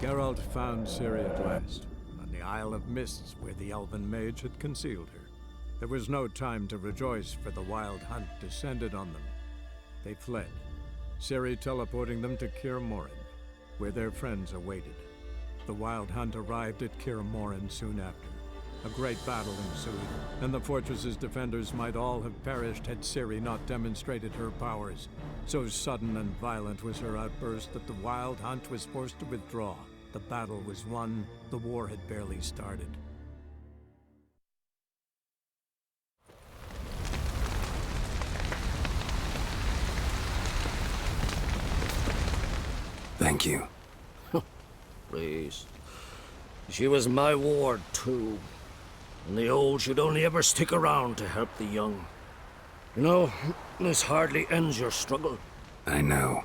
Geralt found Ciri at last, on the Isle of Mists where the elven mage had concealed her. There was no time to rejoice, for the wild hunt descended on them. They fled, Ciri teleporting them to Kaer Morhen, where their friends awaited. The wild hunt arrived at Kaer Morhen soon after. A great battle ensued, and the fortress's defenders might all have perished had Ciri not demonstrated her powers. So sudden and violent was her outburst that the wild hunt was forced to withdraw. The battle was won. The war had barely started. Thank you. Please. She was my ward, too. And the old should only ever stick around to help the young. You know, this hardly ends your struggle. I know.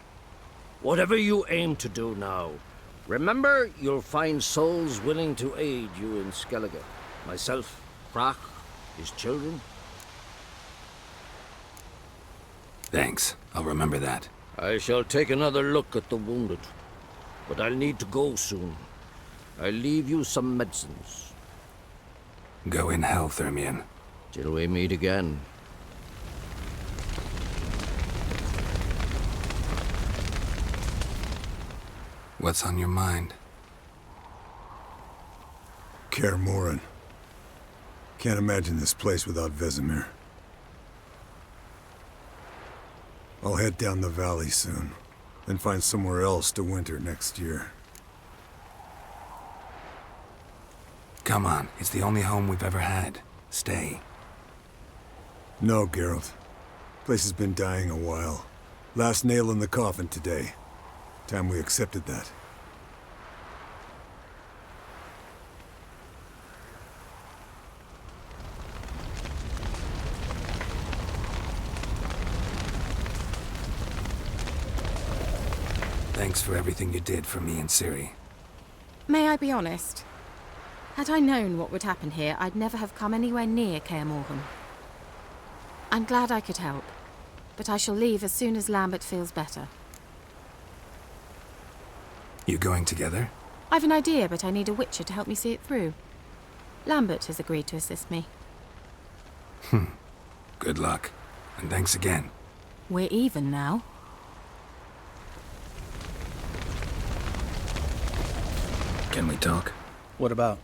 Whatever you aim to do now, remember you'll find souls willing to aid you in Skellige. Myself, Brach, his children. Thanks. I'll remember that. I shall take another look at the wounded. But I'll need to go soon. I'll leave you some medicines. Go in hell, Thermion. Till we meet again. What's on your mind? Kaer Morhen. Can't imagine this place without Vesemir. I'll head down the valley soon, then find somewhere else to winter next year. Come on, it's the only home we've ever had. Stay. No, Geralt. Place has been dying a while. Last nail in the coffin today. Time we accepted that. Thanks for everything you did for me and Ciri. May I be honest? Had I known what would happen here, I'd never have come anywhere near Kaer Morhen. I'm glad I could help, but I shall leave as soon as Lambert feels better. You going together? I've an idea, but I need a witcher to help me see it through. Lambert has agreed to assist me. Good luck, and thanks again. We're even now. Can we talk? What about?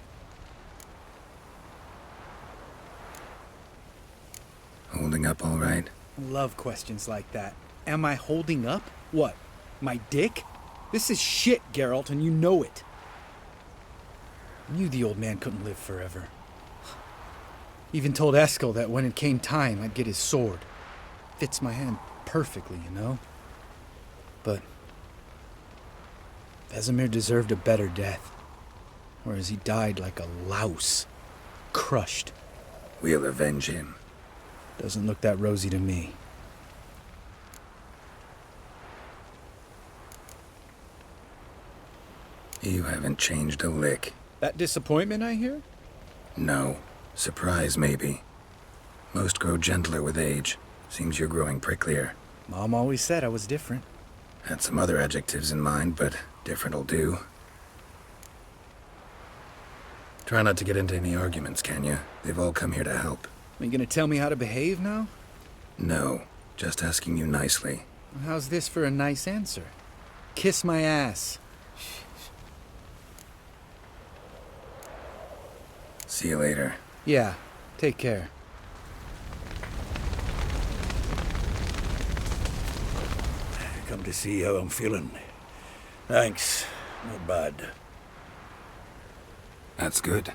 Holding up all right? Love questions like that. Am I holding up? What? My dick? This is shit, Geralt, and you know it. I knew the old man couldn't live forever. Even told Eskel that when it came time, I'd get his sword. Fits my hand perfectly, you know? But Vesemir deserved a better death. Whereas he died like a louse. Crushed. We'll avenge him. Doesn't look that rosy to me. You haven't changed a lick. That disappointment I hear? No. Surprise, maybe. Most grow gentler with age. Seems you're growing pricklier. Mom always said I was different. Had some other adjectives in mind, but different'll do. Try not to get into any arguments, can you? They've all come here to help. Are you gonna tell me how to behave now? No, just asking you nicely. How's this for a nice answer? Kiss my ass. See you later. Yeah, take care. Come to see how I'm feeling. Thanks. Not bad. That's good.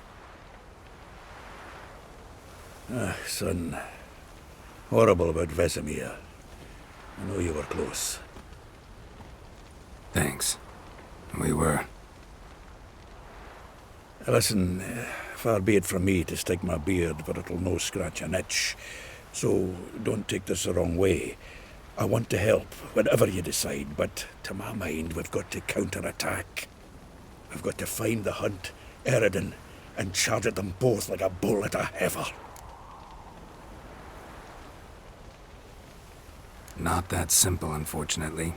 Son. Horrible about Vesemir. I know you were close. Thanks. We were. Listen, far be it from me to stick my beard, but it'll no scratch an itch. So don't take this the wrong way. I want to help, whatever you decide, but to my mind, we've got to counterattack. We've got to find the hunt, Eredin, and charge at them both like a bull at a heifer. Not that simple, unfortunately.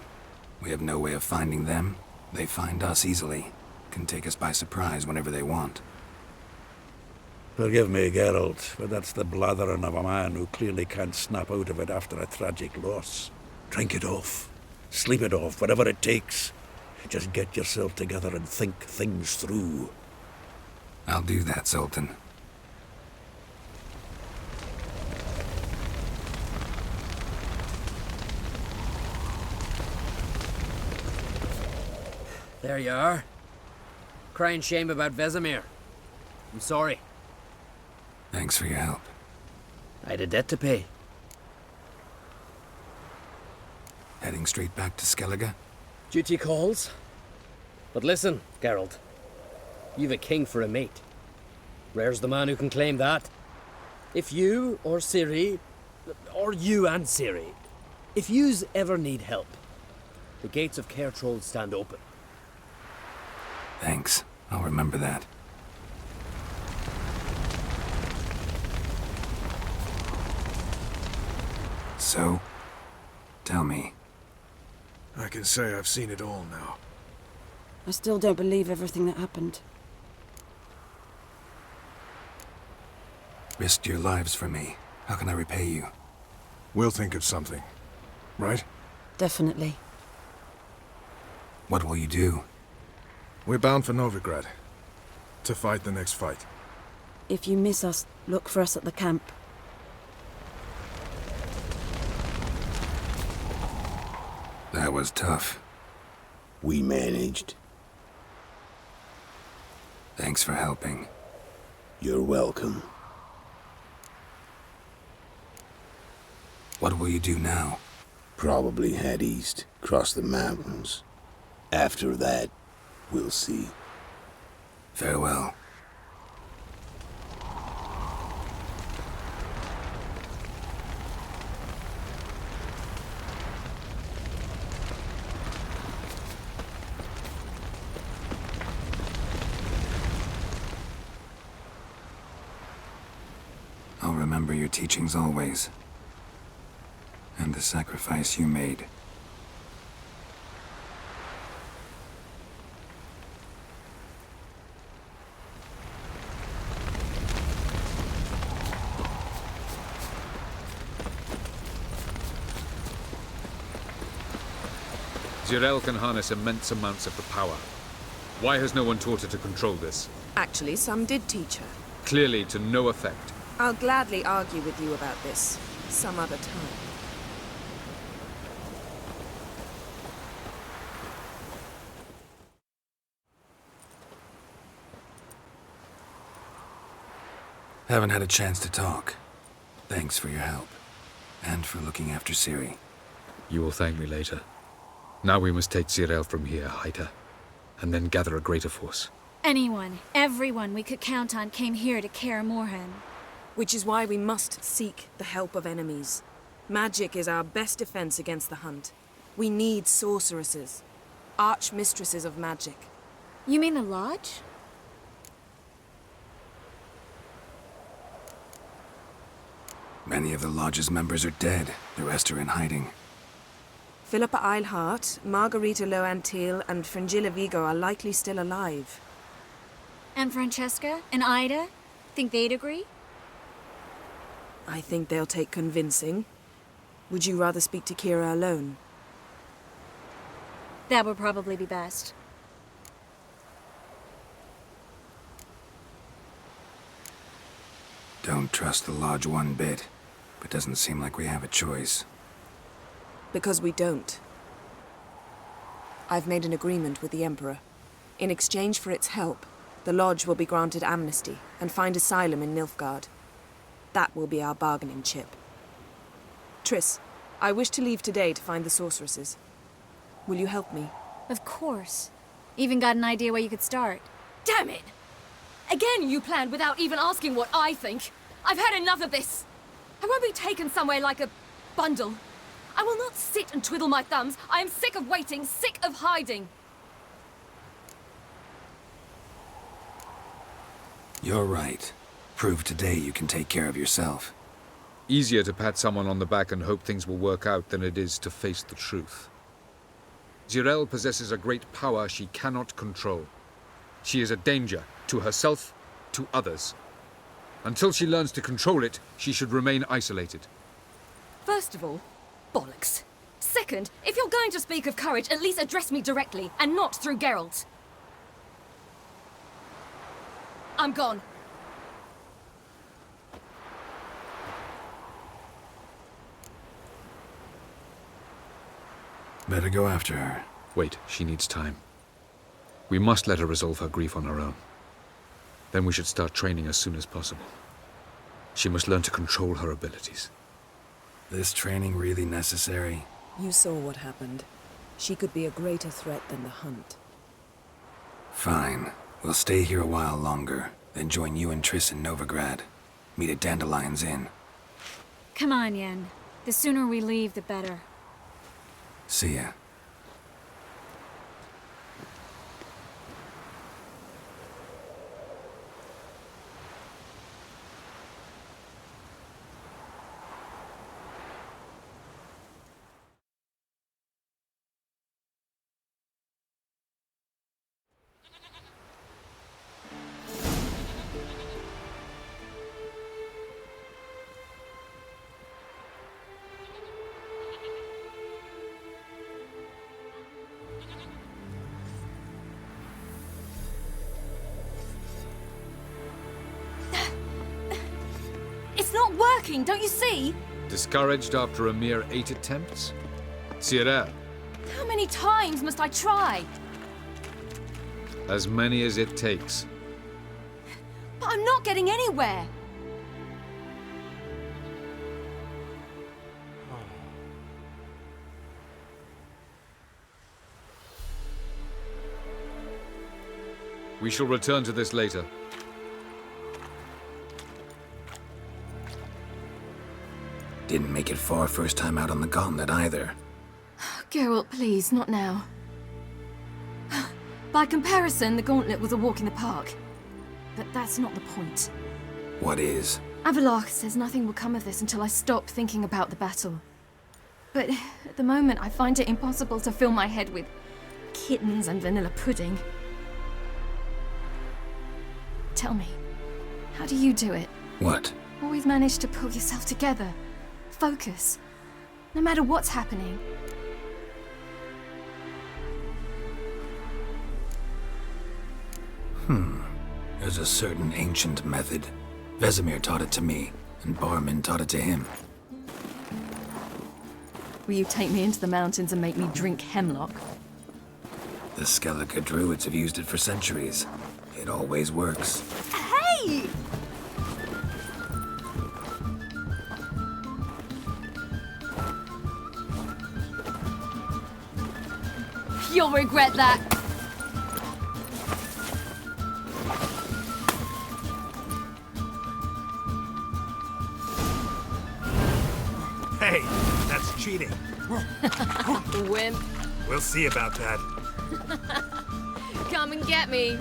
We have no way of finding them. They find us easily. can take us by surprise whenever they want. Forgive me, Geralt, but that's the blathering of a man who clearly can't snap out of it after a tragic loss. Drink it off. Sleep it off, whatever it takes. Just get yourself together and think things through. I'll do that, Sultan. There you are. Crying shame about Vesemir. I'm sorry. Thanks for your help. I had a debt to pay. Heading straight back to Skellige? Duty calls. But listen, Geralt. You've a king for a mate. Rare's the man who can claim that. If you or Ciri, or you and Ciri, if yous ever need help, the gates of Caer Troll stand open. Thanks. I'll remember that. So, tell me. I can say I've seen it all now. I still don't believe everything that happened. Risked your lives for me. How can I repay you? We'll think of something. Right? Definitely. What will you do? We're bound for Novigrad. To fight the next fight. If you miss us, look for us at the camp. That was tough. We managed. Thanks for helping. You're welcome. What will you do now? Probably head east, cross the mountains. After that, we'll see. Farewell. I'll remember your teachings always. And the sacrifice you made. Zireael can harness immense amounts of the power. Why has no one taught her to control this? Actually, some did teach her. Clearly to no effect. I'll gladly argue with you about this some other time. Haven't had a chance to talk. Thanks for your help. And for looking after Ciri. You will thank me later. Now we must take Zireael from here, hide her, and then gather a greater force. Anyone, everyone we could count on came here to Caer Morhen. Which is why we must seek the help of enemies. Magic is our best defense against the hunt. We need sorceresses. Archmistresses of magic. You mean the Lodge? Many of the Lodge's members are dead. The rest are in hiding. Philippa Eilhart, Margarita Loantil, and Fringilla Vigo are likely still alive. And Francesca and Ida? Think they'd agree? I think they'll take convincing. Would you rather speak to Kira alone? That would probably be best. Don't trust the Lodge one bit, but doesn't seem like we have a choice. Because we don't. I've made an agreement with the Emperor. In exchange for its help, the Lodge will be granted amnesty and find asylum in Nilfgaard. That will be our bargaining chip. Triss, I wish to leave today to find the sorceresses. Will you help me? Of course. Even got an idea where you could start. Damn it! Again you planned without even asking what I think. I've had enough of this. I won't be taken somewhere like a bundle. I will not sit and twiddle my thumbs. I am sick of waiting, sick of hiding. You're right. Prove today you can take care of yourself. Easier to pat someone on the back and hope things will work out than it is to face the truth. Zireael possesses a great power she cannot control. She is a danger to herself, to others. Until she learns to control it, she should remain isolated. First of all, bollocks. Second, if you're going to speak of courage, at least address me directly, and not through Geralt. I'm gone. Better go after her. Wait, she needs time. We must let her resolve her grief on her own. Then we should start training as soon as possible. She must learn to control her abilities. This training really necessary? You saw what happened. She could be a greater threat than the hunt. Fine. We'll stay here a while longer, then join you and Triss in Novigrad. Meet at Dandelion's Inn. Come on, Yen. The sooner we leave, the better. See ya. It's not working, don't you see? Discouraged after a mere 8 attempts? Cirinho, How many times must I try? as many as it takes. But I'm not getting anywhere. We shall return to this later. Didn't make it far first time out on the gauntlet either. Geralt, please, not now. By comparison, the gauntlet was a walk in the park. But that's not the point. What is? Avalach says nothing will come of this until I stop thinking about the battle. But at the moment, I find it impossible to fill my head with kittens and vanilla pudding. Tell me, how do you do it? What? Always manage to pull yourself together. Focus. No matter what's happening. There's a certain ancient method. Vesemir taught it to me, and Barman taught it to him. Will you take me into the mountains and make me drink hemlock? The Skellige druids have used it for centuries. It always works. Hey! You'll regret that. Hey, that's cheating. Wimp. We'll see about that. Come and get me.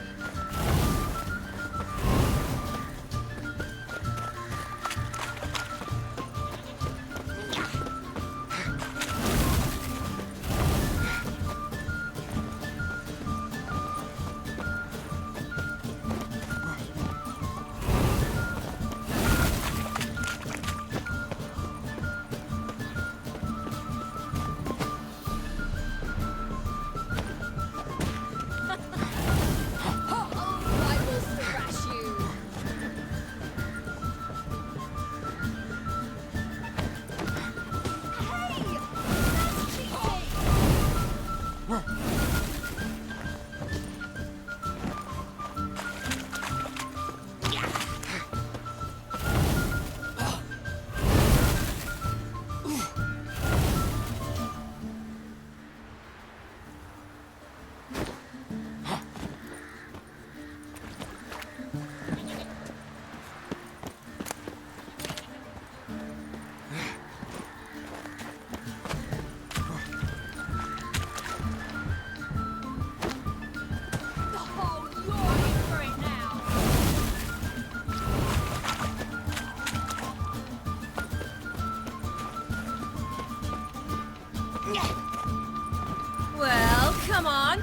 Well, come on.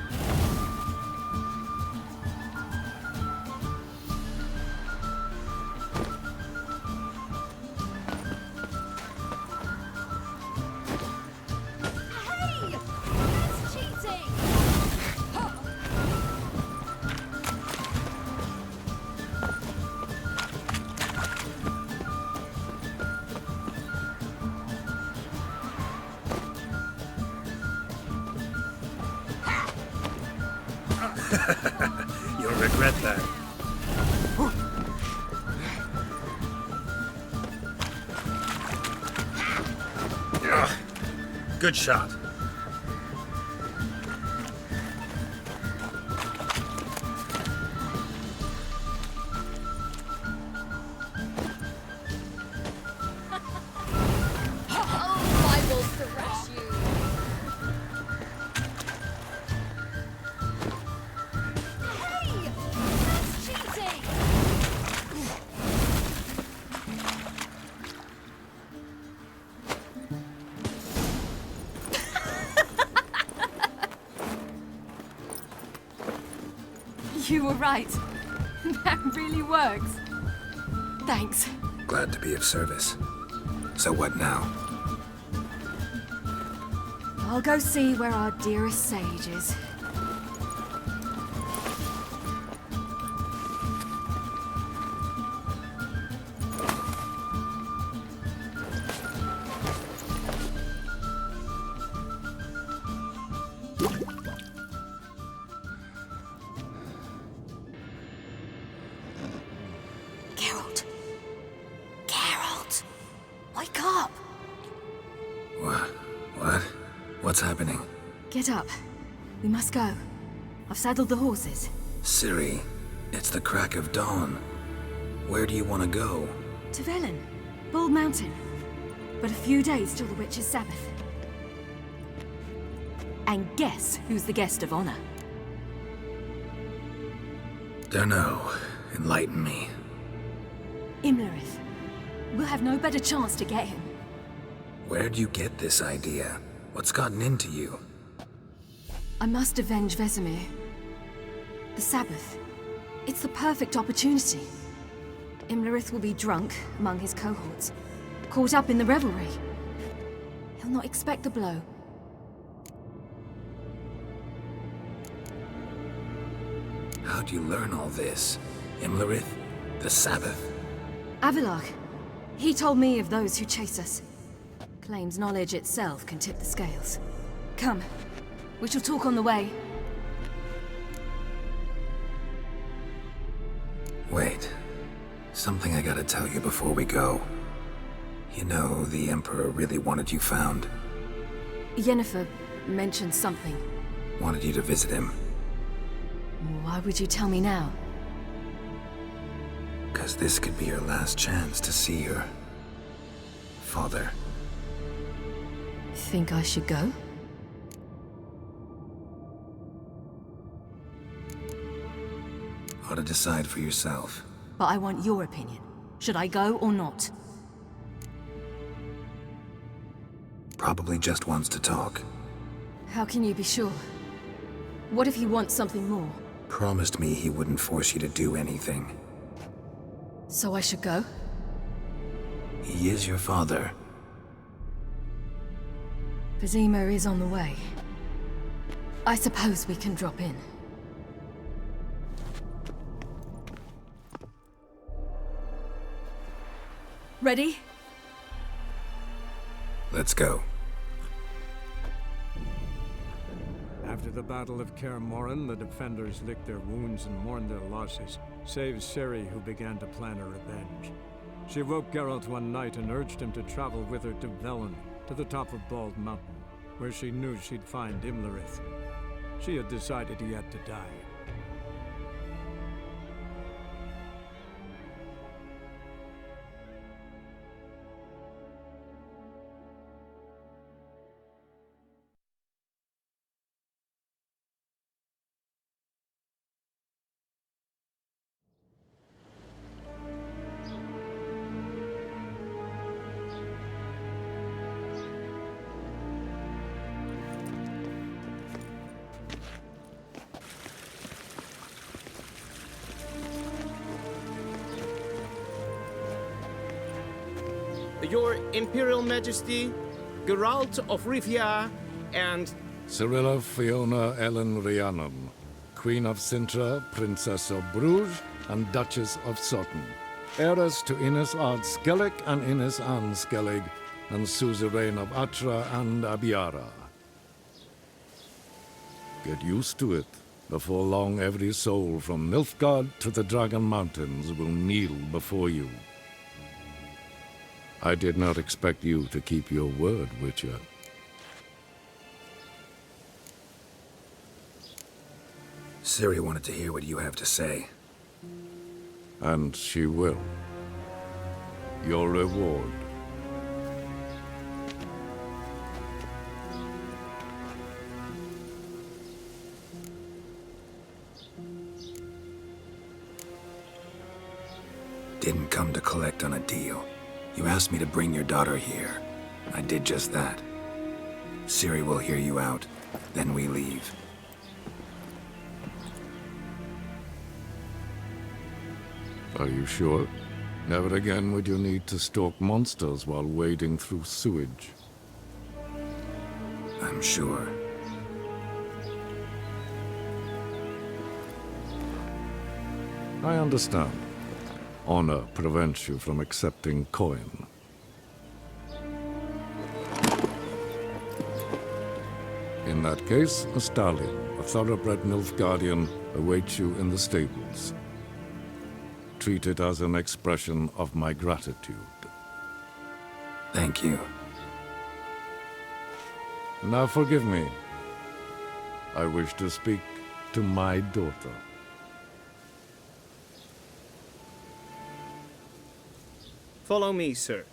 You'll regret that. Good shot. I will thrash you. Hey! That's cheating! You were right. That really works. Thanks. Glad to be of service. So what now? I'll go see where our dearest sage is. Geralt. Geralt! Wake up! What? What's happening? Get up. We must go. I've saddled the horses. Ciri, it's the crack of dawn. Where do you want to go? To Velen. Bald Mountain. But a few days till the Witch's Sabbath. And guess who's the guest of honor? Dunno. Enlighten me. Imlerith. We'll have no better chance to get him. Where'd you get this idea? What's gotten into you? I must avenge Vesemir. The Sabbath. It's the perfect opportunity. Imlerith will be drunk among his cohorts, caught up in the revelry. He'll not expect the blow. How'd you learn all this? Imlerith? The Sabbath? Avilark. He told me of those who chase us. Claims knowledge itself can tip the scales. Come. We shall talk on the way. Wait. Something I gotta tell you before we go. You know, the Emperor really wanted you found. Yennefer mentioned something. Wanted you to visit him. Why would you tell me now? 'Cause this could be your last chance to see your father. Think I should go? Ought to decide for yourself. But I want your opinion. Should I go or not? Probably just wants to talk. How can you be sure? What if he wants something more? Promised me he wouldn't force you to do anything. So I should go? He is your father. Vesemir is on the way. I suppose we can drop in. Ready? Let's go. After the Battle of Kaer Morhen, the defenders licked their wounds and mourned their losses, save Ciri, who began to plan a revenge. She woke Geralt one night and urged him to travel with her to Velen, to the top of Bald Mountain, where she knew she'd find Imlerith. She had decided he had to die. Your Imperial Majesty, Geralt of Rivia, and Cyrilla Fiona Ellen Rhiannon, Queen of Sintra, Princess of Bruges, and Duchess of Sutton, heiress to Ines Ard Skellig and Ines Anne Skellig, and suzerain of Atra and Abiara. Get used to it. Before long, every soul from Nilfgaard to the Dragon Mountains will kneel before you. I did not expect you to keep your word, Witcher. Ciri wanted to hear what you have to say. And she will. Your reward. Didn't come to collect on a deal. You asked me to bring your daughter here. I did just that. Ciri will hear you out, then we leave. Are you sure? Never again would you need to stalk monsters while wading through sewage. I'm sure. I understand. Honor prevents you from accepting coin. In that case, a stallion, a thoroughbred Nilfgaardian, awaits you in the stables. Treat it as an expression of my gratitude. Thank you. Now forgive me. I wish to speak to my daughter. Follow me, sir.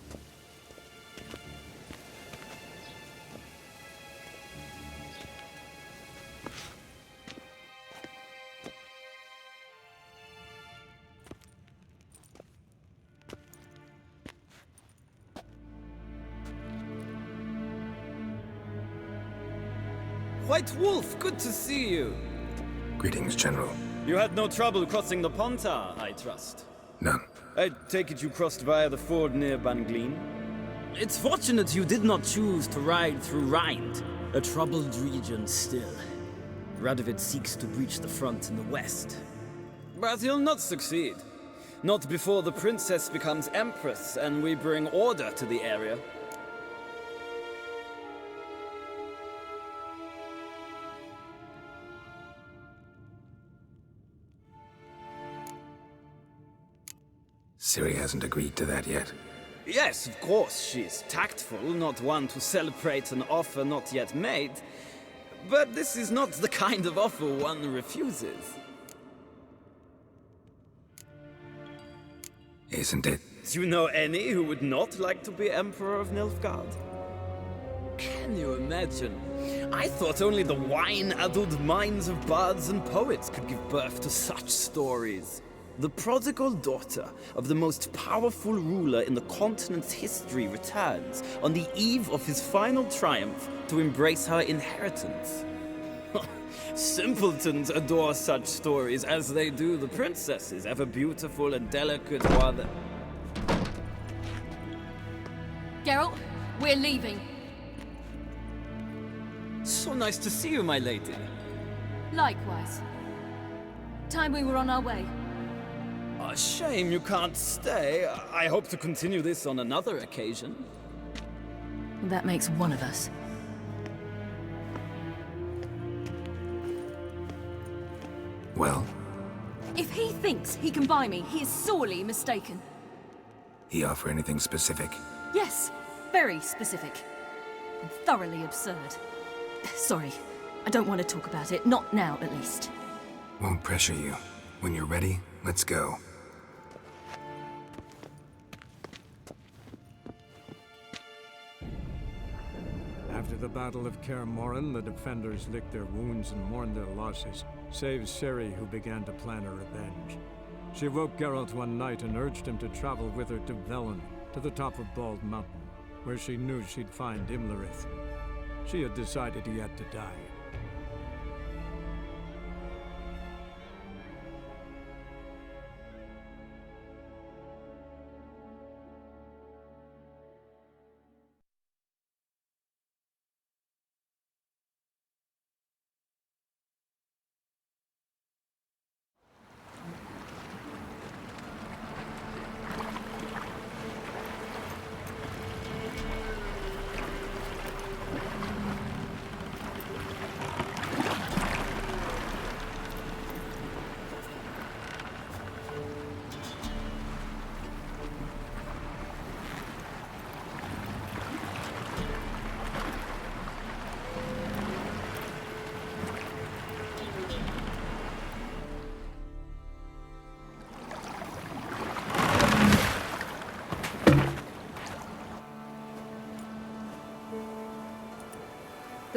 White Wolf, good to see you. Greetings, General. You had no trouble crossing the Ponta, I trust. None. I take it you crossed via the ford near Banglin? It's fortunate you did not choose to ride through Rind, a troubled region still. Radovid seeks to breach the front in the west. But he'll not succeed. Not before the princess becomes empress and we bring order to the area. Ciri hasn't agreed to that yet. Yes, of course, she's tactful, not one to celebrate an offer not yet made. But this is not the kind of offer one refuses. Isn't it? Do you know any who would not like to be Emperor of Nilfgaard? Can you imagine? I thought only the wine-addled minds of bards and poets could give birth to such stories. The prodigal daughter of the most powerful ruler in the continent's history returns on the eve of his final triumph to embrace her inheritance. Simpletons adore such stories as they do the princesses, ever beautiful and delicate while the... Geralt, we're leaving. So nice to see you, my lady. Likewise. Time we were on our way. A shame you can't stay. I hope to continue this on another occasion. That makes one of us. Well? If he thinks he can buy me, he is sorely mistaken. He offer anything specific? Yes, very specific. And thoroughly absurd. Sorry, I don't want to talk about it. Not now, at least. Won't pressure you. When you're ready, let's go. After the Battle of Kaer Morhen, the defenders licked their wounds and mourned their losses, save Ciri, who began to plan a revenge. She woke Geralt one night and urged him to travel with her to Velen, to the top of Bald Mountain, where she knew she'd find Imlerith. She had decided he had to die.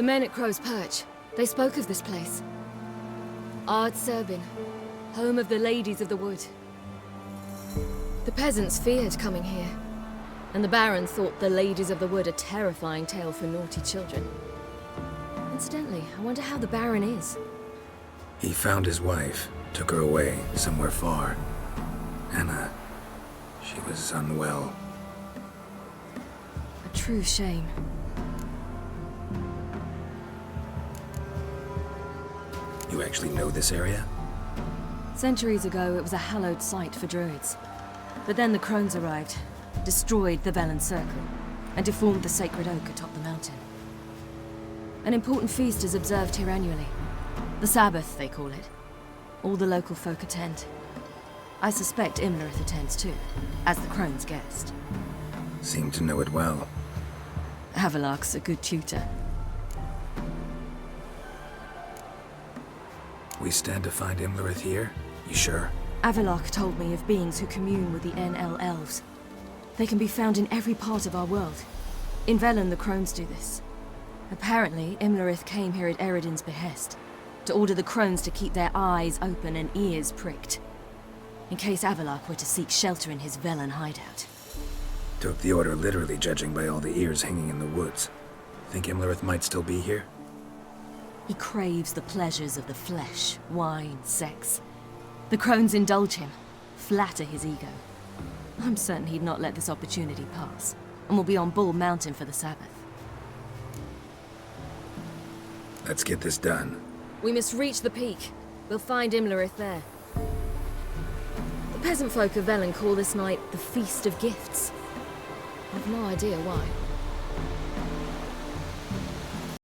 men at Crow's Perch, they spoke of this place. Ard Serbin, home of the Ladies of the Wood. The peasants feared coming here, and the Baron thought the Ladies of the Wood a terrifying tale for naughty children. Incidentally, I wonder how the Baron is. He found his wife, took her away, somewhere far. Anna, she was unwell. A true shame. You actually know this area? Centuries ago, it was a hallowed site for druids. But then the crones arrived, destroyed the Velen Circle, and deformed the sacred oak atop the mountain. An important feast is observed here annually. The Sabbath, they call it. All the local folk attend. I suspect Imlerith attends too, as the crone's guest. Seem to know it well. Havelark's a good tutor. We stand to find Imlerith here? You sure? Avilark told me of beings who commune with the NL elves. They can be found in every part of our world. In Velen, the crones do this. Apparently, Imlerith came here at Eredin's behest, to order the crones to keep their eyes open and ears pricked, in case Avilark were to seek shelter in his Velen hideout. Took the order literally, judging by all the ears hanging in the woods. Think Imlerith might still be here? He craves the pleasures of the flesh, wine, sex. The crones indulge him, flatter his ego. I'm certain he'd not let this opportunity pass, and will be on Bull Mountain for the Sabbath. Let's get this done. We must reach the peak. We'll find Imlerith there. The peasant folk of Velen call this night the Feast of Gifts. I've no idea why.